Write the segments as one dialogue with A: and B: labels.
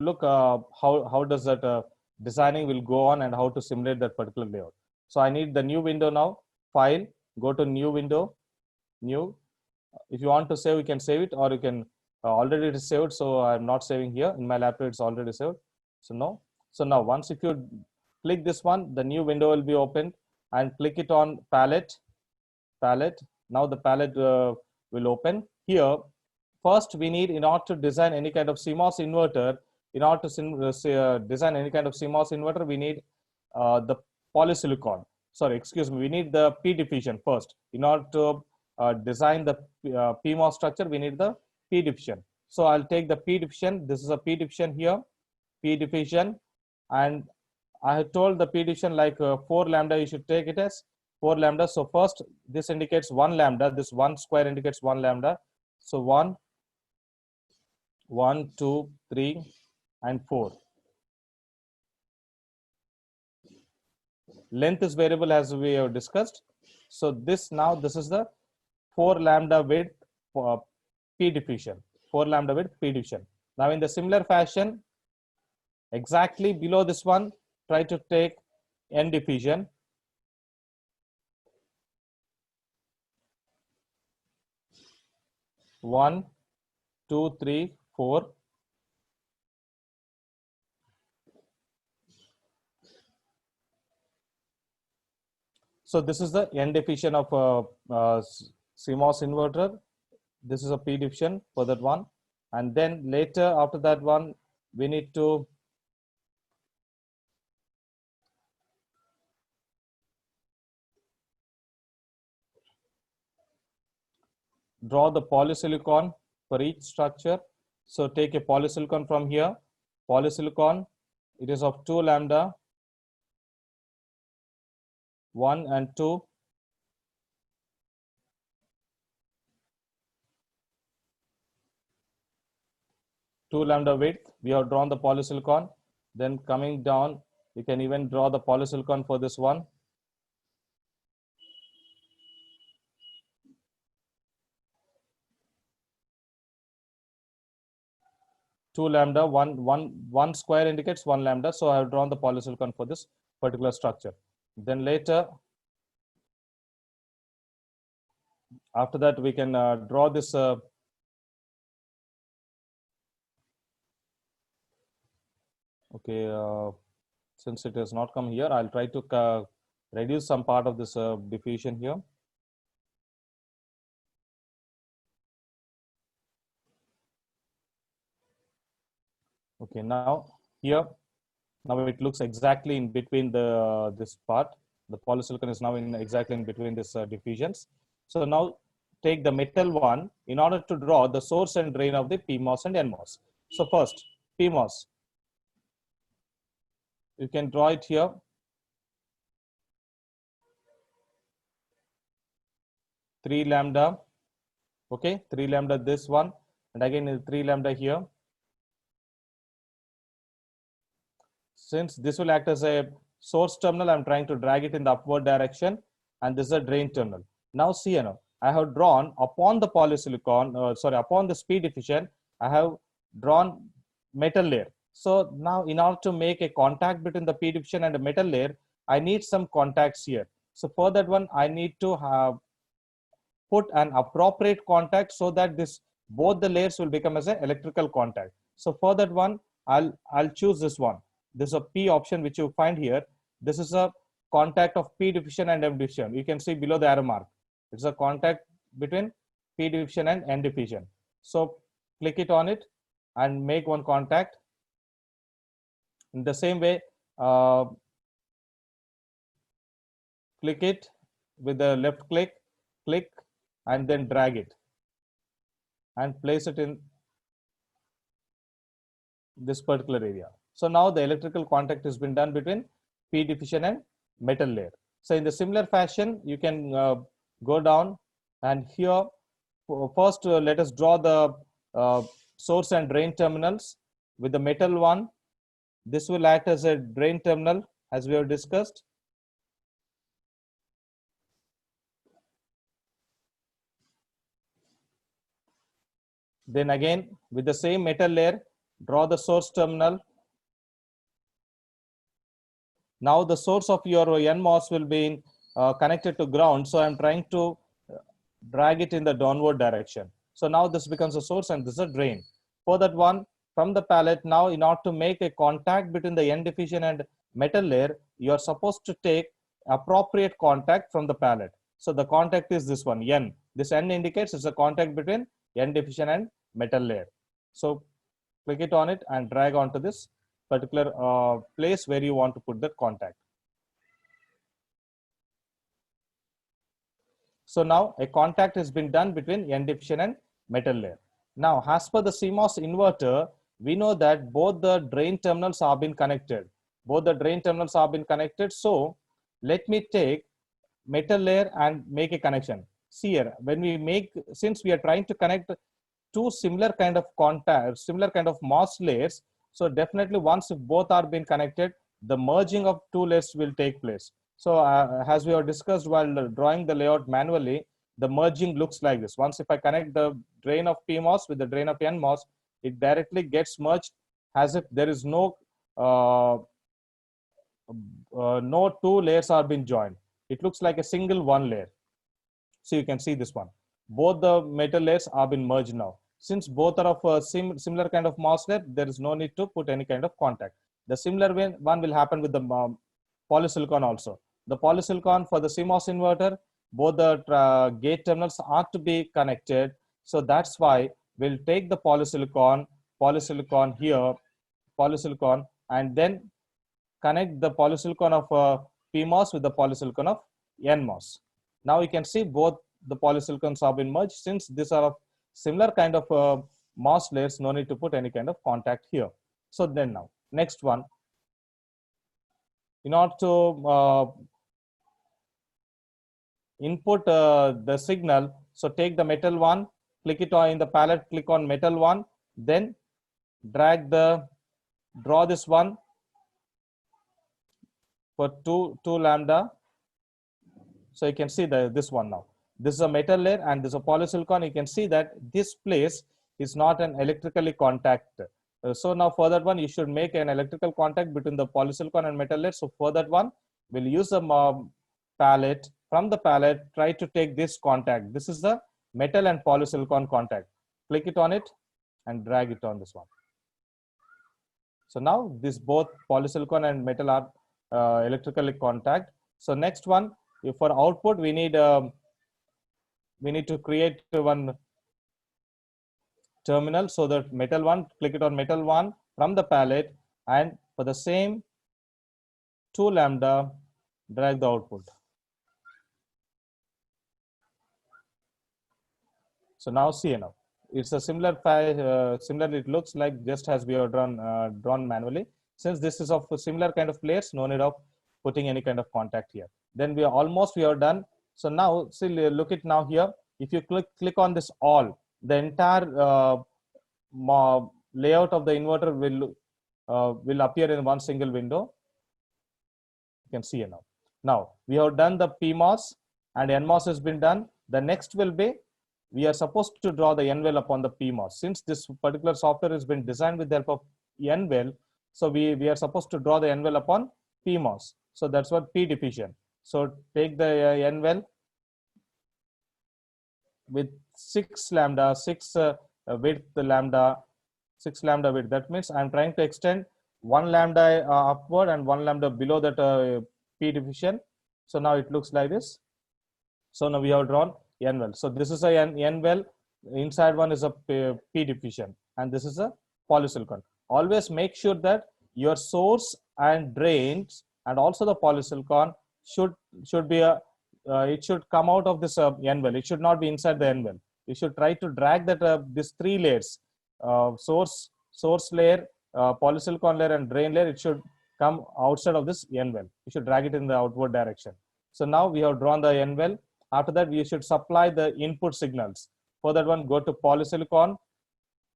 A: look how does that designing will go on and how to simulate that particular layout. So I need the new window now. File, go to new window, new. If you want to save, you can save it, or you can already it is saved. So I'm not saving here in my laptop. It's already saved. So no. So now once if you click this one, the new window will be opened, and click it on palette. Palette. Now the palette will open here. First, we need, in order to design any kind of CMOS inverter, in order to design any kind of CMOS inverter, we need the polysilicon. Sorry, excuse me. We need the P diffusion first. In order to design the PMOS structure, we need the P diffusion. So I'll take the P diffusion. This is a P diffusion here, P diffusion, and I have told the P diffusion like 4 lambda. You should take it as 4 lambda. So first, this indicates 1 lambda. This 1 square indicates 1 lambda. So 1, 2, 3, and 4. Length is variable as we have discussed. So this now, this is the 4 lambda width P diffusion. 4 lambda width P diffusion. Now in the similar fashion, exactly below this one, try to take N diffusion. One, 2, 3, 4. So this is the N diffusion of CMOS inverter. This is a P diffusion for that one. And then later after that one, we need to draw the polysilicon for each structure. So take a polysilicon from here. Polysilicon, it is of 2 lambda, 1 and 2. Two lambda width, we have drawn the polysilicon. Then coming down, you can even draw the polysilicon for this one. Two lambda, one square indicates 1 lambda. So I have drawn the polysilicon for this particular structure. Then later, after that, we can draw this okay, since it has not come here, I'll try to reduce some part of this diffusion here. Okay, now here, now it looks exactly in between the this part. The polysilicon is now exactly in between this diffusions. So now take the metal one in order to draw the source and drain of the PMOS and NMOS. So first, PMOS. You can draw it here. Three lambda, okay, 3 lambda this one, and again 3 lambda here. Since this will act as a source terminal, I'm trying to drag it in the upward direction, and this is a drain terminal. Now see, I have drawn upon the polysilicon, upon the P diffusion, I have drawn metal layer. So now in order to make a contact between the P diffusion and the metal layer, I need some contacts here. So for that one, I need to have put an appropriate contact so that this both the layers will become as an electrical contact. So for that one, I'll choose this one. This is a P option which you find here. This is a contact of P diffusion and M diffusion. You can see below the arrow mark. It's a contact between P diffusion and N diffusion. So click it on it and make one contact. In the same way, click it with the left click, and then drag it and place it in this particular area. So now the electrical contact has been done between P diffusion and metal layer. So in the similar fashion, you can go down, and here first let us draw the source and drain terminals with the metal one. This will act as a drain terminal as we have discussed. Then again with the same metal layer, draw the source terminal. Now the source of your NMOS will be connected to ground. So I'm trying to drag it in the downward direction. So now this becomes a source and this is a drain. For that one, from the palette, now in order to make a contact between the N diffusion and metal layer, you are supposed to take appropriate contact from the palette. So the contact is this one, N. This N indicates it's a contact between N diffusion and metal layer. So click it on it and drag onto this particular place where you want to put that contact. So now a contact has been done between N diffusion and metal layer. Now, as per the CMOS inverter, we know that both the drain terminals have been connected. Both the drain terminals have been connected. So let me take metal layer and make a connection. See here, when we make, since we are trying to connect two similar kind of contact, similar kind of MOS layers, so definitely once if both are being connected, the merging of two layers will take place. So as we have discussed while drawing the layout manually, the merging looks like this. Once if I connect the drain of PMOS with the drain of NMOS, it directly gets merged as if there is no no two layers are being joined. It looks like a single one layer. So you can see this one. Both the metal layers are been merged now. Since both are of a similar kind of MOS layer, there is no need to put any kind of contact. The similar one will happen with the polysilicon also. The polysilicon for the CMOS inverter, both the gate terminals are to be connected. So that's why we'll take the polysilicon here, polysilicon, and then connect the polysilicon of PMOS with the polysilicon of NMOS. Now you can see both the polysilicons have been merged. Since these are of similar kind of MOS layers, no need to put any kind of contact here. So then now, next one, in order to input the signal, so take the metal one, click it on in the palette, click on metal one, then draw this one for 2 lambda. So you can see this one now. This is a metal layer and this is a polysilicon. You can see that this place is not an electrically contact. So now for that one, you should make an electrical contact between the polysilicon and metal layer. So for that one, we'll use a palette. From the palette, try to take this contact. This is the metal and polysilicon contact. Click it on it and drag it on this one. So now this both polysilicon and metal are electrically contact. So next one, for output, we need to create one terminal. So the metal one, click it on metal one from the palette, and for the same 2 lambda, drag the output. So now see now, it's a similar similar. It looks like just as we have drawn manually. Since this is of a similar kind of layers, no need of putting any kind of contact here. Then we are done. So now see, look it now here. If you click on this all, the entire layout of the inverter will appear in one single window. You can see it now. Now we have done the PMOS and NMOS has been done. The next will be, we are supposed to draw the NVEL upon the PMOS. Since this particular software has been designed with the help of NVEL, so we are supposed to draw the NVEL upon PMOS. So that's what P diffusion. So take the NVEL with 6 lambda, 6 width lambda, 6 lambda width. That means I'm trying to extend 1 lambda upward and 1 lambda below that P diffusion. So now it looks like this. So now we have drawn NVEL. So this is a NVEL. Inside one is a P diffusion, and this is a polysilicon. Always make sure that your source and drains and also the polysilicon should be it should come out of this NVEL. It should not be inside the NVEL. You should try to drag that these 3 layers, source layer, polysilicon layer, and drain layer. It should come outside of this NVEL. You should drag it in the outward direction. So now we have drawn the NVEL. After that, we should supply the input signals. For that one, go to polysilicon,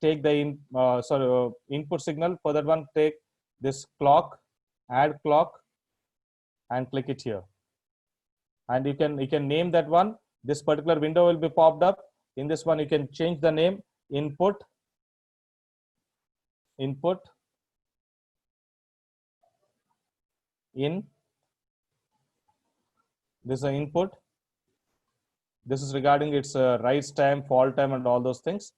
A: take the input signal. For that one, take this clock, add clock, and click it here. And you can name that one. This particular window will be popped up. In this one, you can change the name, input, input in, this is an input. This is regarding its rise time, fall time, and all those things.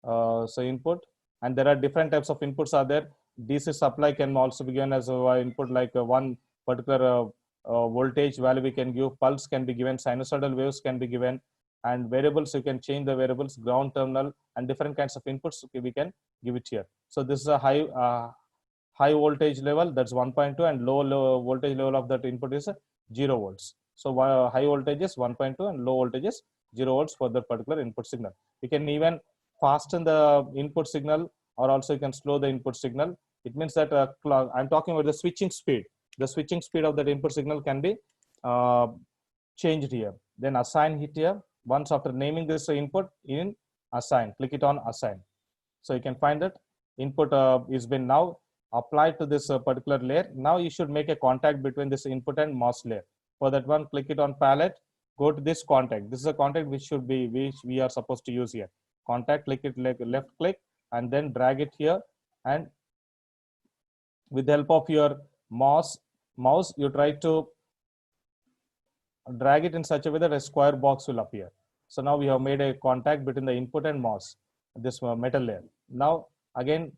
A: So input, and there are different types of inputs are there. DC supply can also be given as a input, like one particular voltage value we can give, pulse can be given, sinusoidal waves can be given, and variables you can change the variables, ground terminal, and different kinds of inputs we can give it here. So this is a high voltage level, that's 1.2, and low voltage level of that input is 0 volts. So high voltage is 1.2 and low voltage is 0 volts for that particular input signal. You can even fasten the input signal, or also you can slow the input signal. It means that I'm talking about the switching speed. The switching speed of that input signal can be changed here. Then assign it here. Once after naming this input in assign, click it on assign. So you can find that input is been now applied to this particular layer. Now you should make a contact between this input and MOS layer. For that one, click it on palette, go to this contact. This is a contact which we are supposed to use here. Contact, click it, like left click, and then drag it here. And with the help of your mouse, you try to drag it in such a way that a square box will appear. So now we have made a contact between the input and MOS, this metal layer. Now again,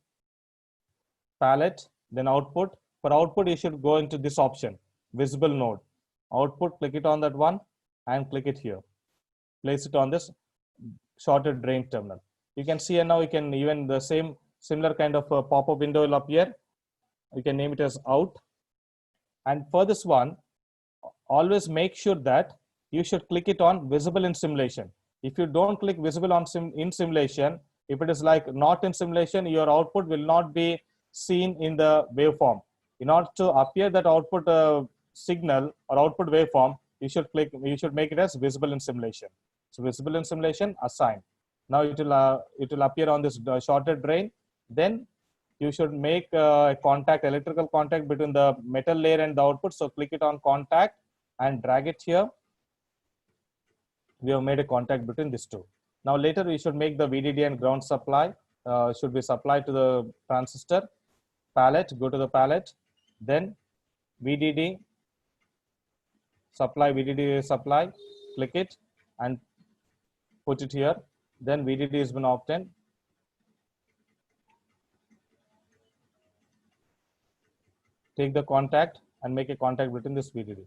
A: palette, then output. For output, you should go into this option, visible node. Output, click it on that one and click it here. Place it on this shorted drain terminal. You can see, and now you can even the similar kind of pop-up window will appear. You can name it as out. And for this one, always make sure that you should click it on visible in simulation. If you don't click visible on in simulation, if it is like not in simulation, your output will not be seen in the waveform. In order to appear that output signal or output waveform, you should make it as visible in simulation. So visible in simulation, assign. Now it will appear on this shorted drain. Then you should make a contact, electrical contact between the metal layer and the output. So click it on contact and drag it here. We have made a contact between these two. Now later we should make the VDD and ground supply should be supplied to the transistor. Palette, go to the palette, then VDD supply, click it and put it here. Then VDD has been obtained. Take the contact and make a contact between this VDD.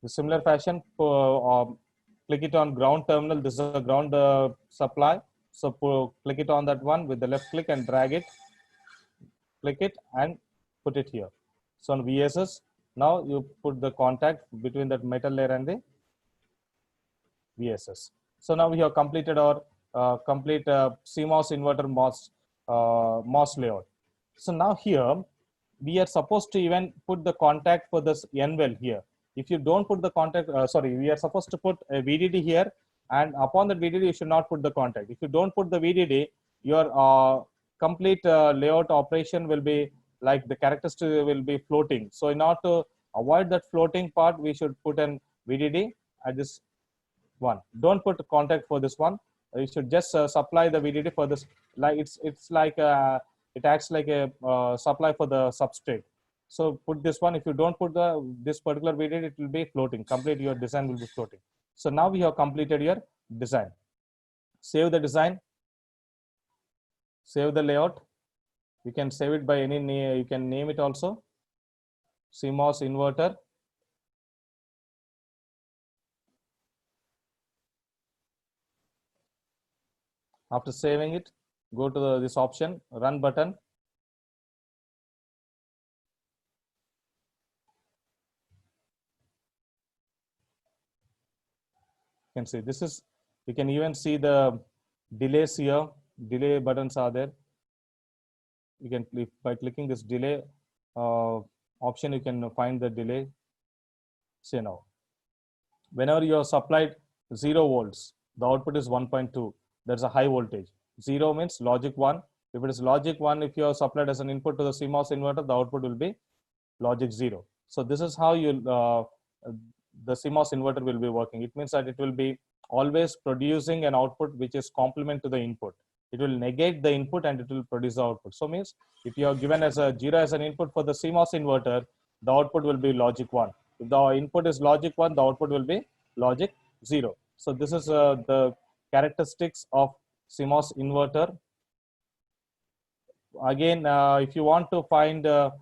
A: The similar fashion, click it on ground terminal. This is a ground supply. So click it on that one with the left click and drag it. Click it and put it here. So on VSS, now you put the contact between that metal layer and the VSS. So now we have completed our complete CMOS inverter MOS layout. So now here we are supposed to even put the contact for this N-well here. If you don't put the contact, we are supposed to put a VDD here, and upon that VDD you should not put the contact. If you don't put the VDD, your complete layout operation will be like the characteristic will be floating. So in order to avoid that floating part, we should put an VDD at this one. Don't put contact for this one. You should just supply the VDD for this. Like it's like it acts like a supply for the substrate. So put this one. If you don't put this particular VDD, it will be floating. Complete your design will be floating. So now we have completed your design. Save the design. Save the layout. You can save it by any name. You can name it also. CMOS inverter. After saving it, go to this option, run button. You can see this is, you can even see the delays here. Delay buttons are there. You can click by clicking this delay option, you can find the delay. See now, whenever you are supplied 0 volts, the output is 1.2. That's a high voltage. 0 means logic 1. If it is logic 1, if you are supplied as an input to the CMOS inverter, the output will be logic 0. So this is how you the CMOS inverter will be working. It means that it will be always producing an output which is complement to the input. it will negate the input and it will produce the output. So means if you are given as a 0 as an input for the CMOS inverter, the output will be logic 1. If the input is logic 1, the output will be logic 0. So this is the characteristics of CMOS inverter. Again, if you want to find the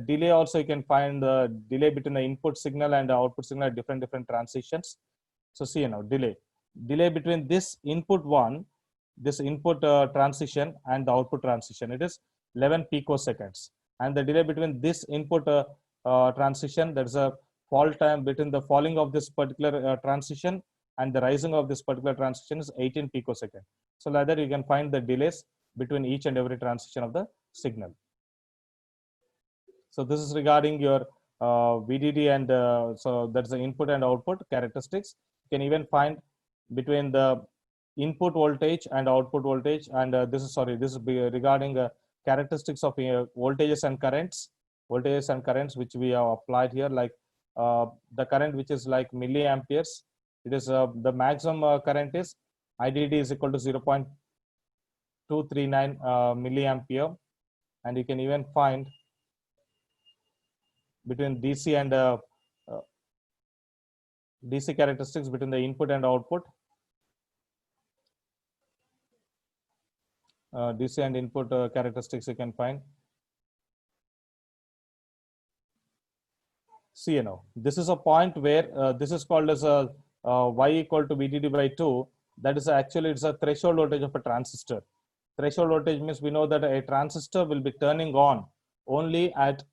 A: delay also, you can find the delay between the input signal and the output signal at different transitions. So see now, delay between this input one, this input transition and the output transition, it is 11 picoseconds. And the delay between this input transition, there's a fall time between the falling of this particular transition and the rising of this particular transition is 18 picoseconds. So like that you can find the delays between each and every transition of the signal. So this is regarding your VDD, and so that's the input and output characteristics. You can even find between the input voltage and output voltage, and this is regarding characteristics of voltages and currents which we have applied here, like the current which is like milliamperes. It is the maximum current is IDD is equal to 0.239 milliampere, and you can even find between DC and DC characteristics between the input and output. DC and input characteristics you can find. See now, this is a point where this is called as a Y equal to VDD by 2. That is actually, it's a threshold voltage of a transistor. Threshold voltage means we know that a transistor will be turning on only at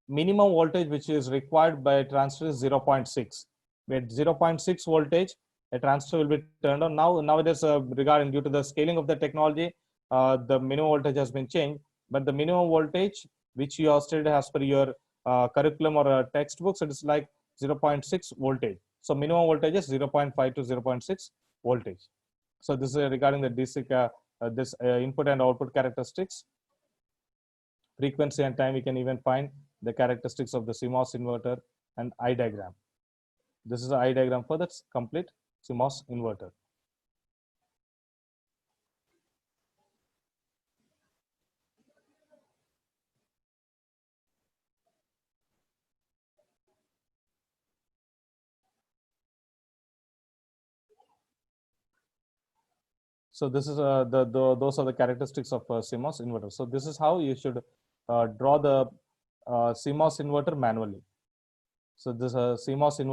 A: minimum voltage which is required by a transistor is 0.6. With 0.6 voltage, a transistor will be turned on. Nowadays, regarding due to the scaling of the technology, the minimum voltage has been changed, but the minimum voltage which you have studied as per your curriculum or textbooks, it is like 0.6 voltage. So minimum voltage is 0.5 to 0.6 voltage. So this is regarding the DC input and output characteristics. Frequency and time, we can even find the characteristics of the CMOS inverter and eye diagram. This is the eye diagram for the complete CMOS inverter. So this is those are the characteristics of CMOS inverter. So this is how you should draw the CMOS inverter manually. So this CMOS inverter